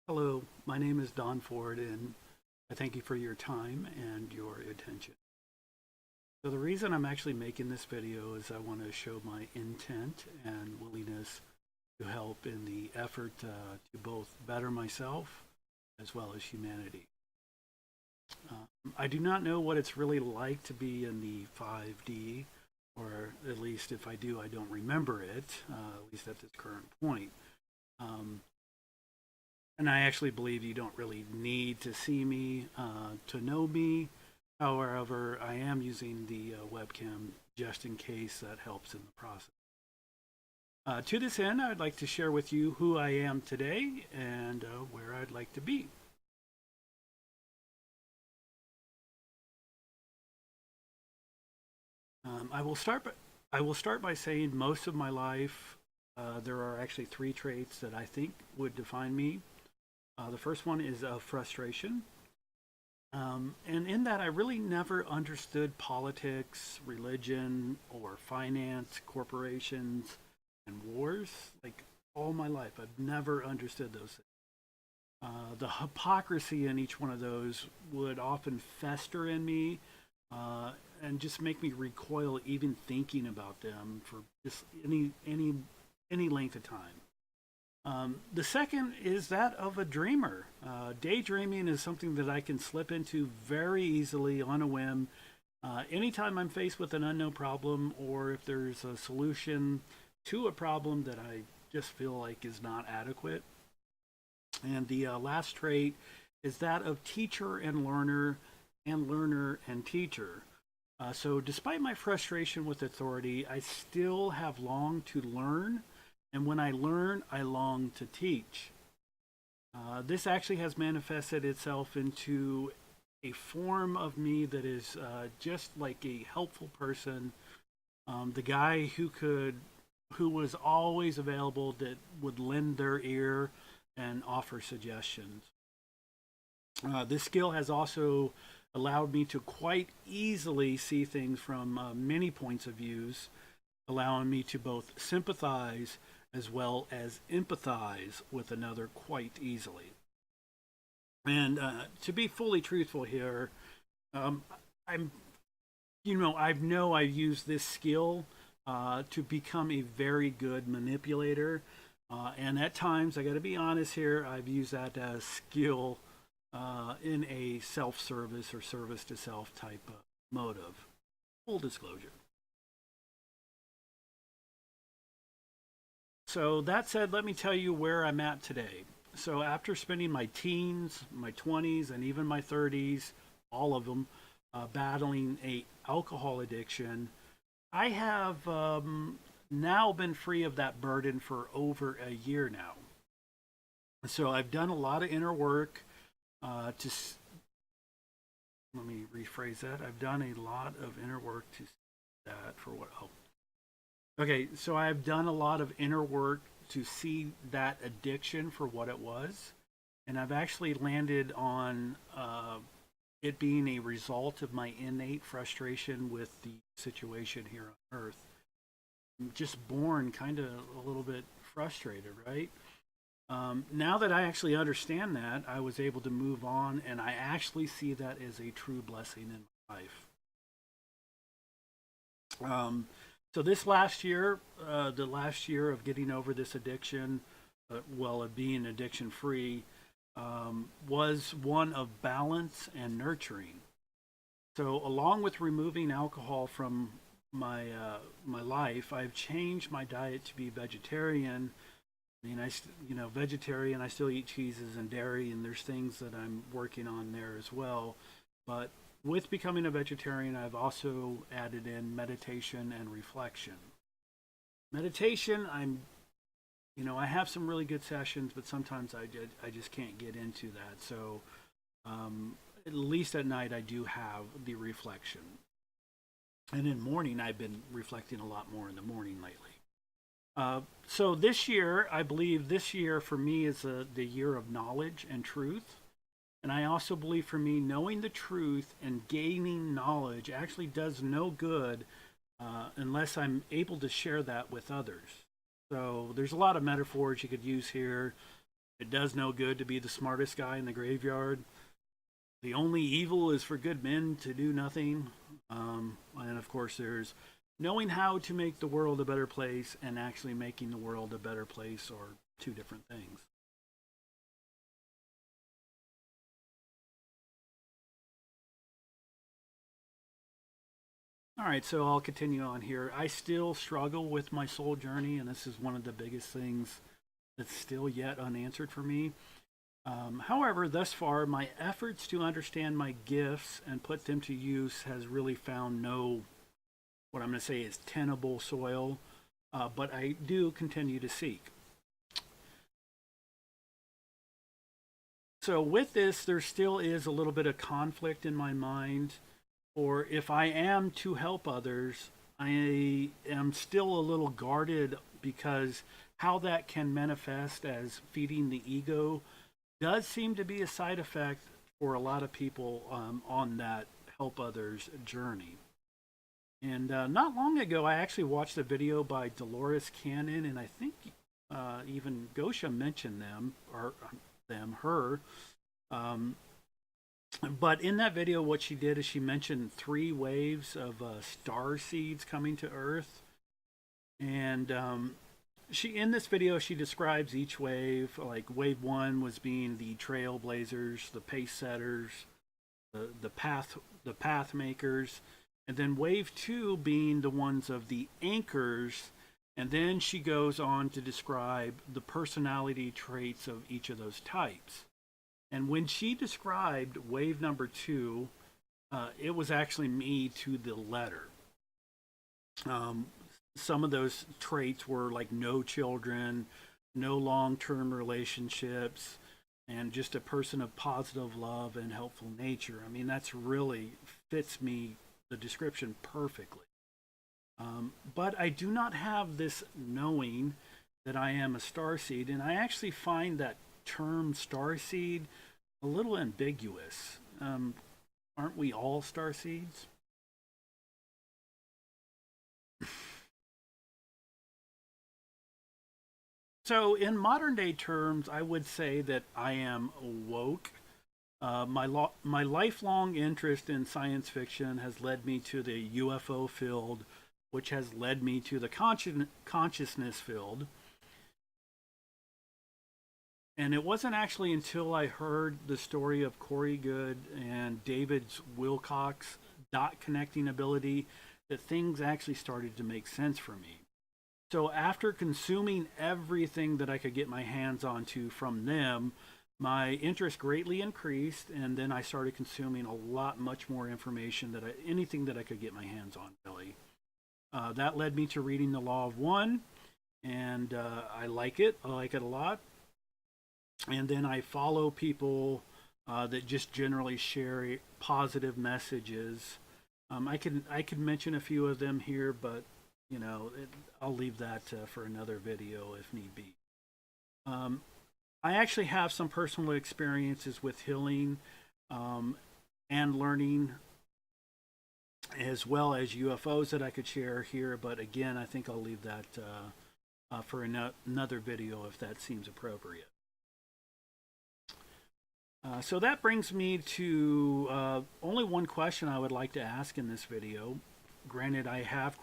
Hello, my name is Don Ford, and I thank you for your time and your attention. So the reason I'm actually making this video is I want to show my intent and willingness to help in the effort to both better myself as well as humanity. I do not know what it's really like to be in the 5D, or at least if I do, I don't remember it, at least at this current point. Um, And I actually believe you don't really need to see me to know me. However, I am using the webcam just in case that helps in the process. To this end, I'd like to share with you who I am today and where I'd like to be. I will start by saying most of my life there are actually three traits that I think would define me. The first one is frustration. And in that, I really never understood politics, religion, or finance, corporations, and wars. Like all my life, I've never understood those things. The hypocrisy in each one of those would often fester in me and just make me recoil even thinking about them for just any length of time. The second is that of a dreamer. Daydreaming is something that I can slip into very easily on a whim. Anytime I'm faced with an unknown problem or if there's a solution to a problem that I just feel like is not adequate. And the last trait is that of teacher and learner and teacher. So despite my frustration with authority, I still have longed to learn, and when I learn, I long to teach. This actually has manifested itself into a form of me that is just like a helpful person, the guy who was always available, that would lend their ear and offer suggestions. This skill has also allowed me to quite easily see things from many points of views, allowing me to both sympathize as well as empathize with another quite easily. And to be fully truthful here, I'm, I've used this skill to become a very good manipulator. And at times, I got to be honest here, I've used that as skill in a self-service or service-to-self type of motive. Full disclosure. So that said, let me tell you where I'm at today. So after spending my teens, my 20s, and even my 30s, all of them, battling a alcohol addiction, I have now been free of that burden for over a year now. So I've done a lot of inner work to. Let me rephrase that. I've done a lot of inner work to that for what. Oh, okay. So I've done a lot of inner work to see that addiction for what it was, and I've actually landed on it being a result of my innate frustration with the situation here on Earth. I'm just born kind of a little bit frustrated, right? Now that I actually understand that, I was able to move on, and I actually see that as a true blessing in my life. So this last year, the last year of getting over this addiction, of being addiction free, was one of balance and nurturing. So along with removing alcohol from my life, I've changed my diet to be vegetarian. I mean, vegetarian. I still eat cheeses and dairy, and there's things that I'm working on there as well. But with becoming a vegetarian, I've also added in meditation and reflection. Meditation, I have some really good sessions, but sometimes I just can't get into that. So, at least at night, I do have the reflection. And in morning, I've been reflecting a lot more in the morning lately. So this year, I believe this year for me is the year of knowledge and truth. And I also believe for me, knowing the truth and gaining knowledge actually does no good unless I'm able to share that with others. So there's a lot of metaphors you could use here. It does no good to be the smartest guy in the graveyard. The only evil is for good men to do nothing. And of course, there's knowing how to make the world a better place and actually making the world a better place are two different things. All right, so I'll continue on here. I still struggle with my soul journey, and this is one of the biggest things that's still yet unanswered for me. However, thus far, my efforts to understand my gifts and put them to use has really found no, what I'm going to say is tenable soil, but I do continue to seek. So, with this, there still is a little bit of conflict in my mind. Or if I am to help others, I am still a little guarded because how that can manifest as feeding the ego does seem to be a side effect for a lot of people on that help others journey. And not long ago, I actually watched a video by Dolores Cannon, and I think even Gosha mentioned them, or her. Um, but in that video, what she did is she mentioned 3 waves of star seeds coming to Earth, and she in this video she describes each wave. Like wave 1 was being the trailblazers, the pace setters, the path makers, and then wave 2 being the ones of the anchors. And then she goes on to describe the personality traits of each of those types. And when she described wave number 2, it was actually me to the letter. Some of those traits were like no children, no long-term relationships, and just a person of positive love and helpful nature. I mean, that's really fits me, the description, perfectly. But I do not have this knowing that I am a starseed, and I actually find that term starseed a little ambiguous. Aren't we all starseeds? So, in modern day terms, I would say that I am woke. My lifelong interest in science fiction has led me to the UFO field, which has led me to the consciousness field. And it wasn't actually until I heard the story of Corey Good and David's Wilcox dot connecting ability that things actually started to make sense for me. So after consuming everything that I could get my hands onto from them, my interest greatly increased, and then I started consuming a lot, much more information anything that I could get my hands on, really. That led me to reading The Law of One, and I like it. I like it a lot. And then I follow people that just generally share positive messages. I could mention a few of them here, but I'll leave that for another video if need be. I actually have some personal experiences with healing and learning, as well as UFOs that I could share here. But again, I think I'll leave that for another video if that seems appropriate. So that brings me to only one question I would like to ask in this video. Granted, I have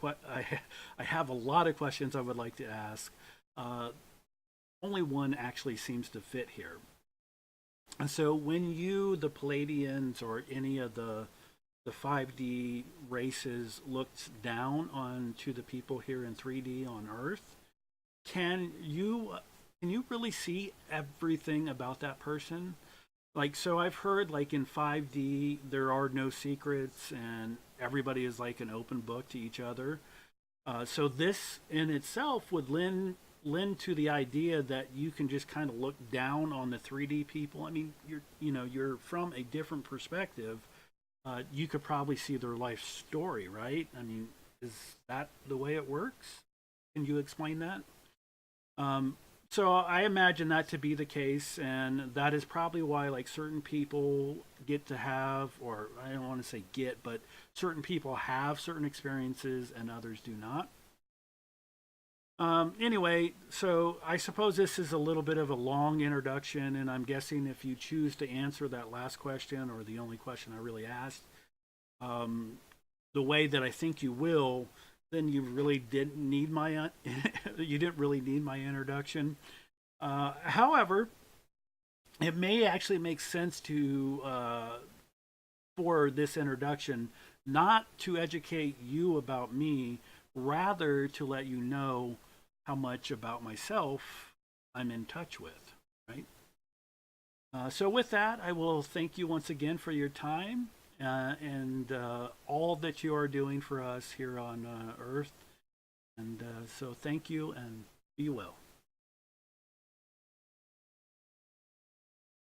a lot of questions I would like to ask. Only one actually seems to fit here. And so when you, the Pleiadians, or any of the 5D races looked down onto the people here in 3D on Earth, can you really see everything about that person? Like, so I've heard, like, in 5D, there are no secrets and everybody is like an open book to each other. So this in itself would lend to the idea that you can just kind of look down on the 3D people. I mean, you're from a different perspective. You could probably see their life story, right? I mean, is that the way it works? Can you explain that? So I imagine that to be the case, and that is probably why, like, certain people get to have, or I don't want to say get, but certain people have certain experiences and others do not. Anyway, so I suppose this is a little bit of a long introduction, and I'm guessing if you choose to answer that last question, or the only question I really asked, um, the way that I think you will, then you really didn't need my you didn't really need my introduction. However, it may actually make sense to for this introduction not to educate you about me, rather to let you know how much about myself I'm in touch with, right? So, with that, I will thank you once again for your time and all that you are doing for us here on Earth. And so, thank you and be well.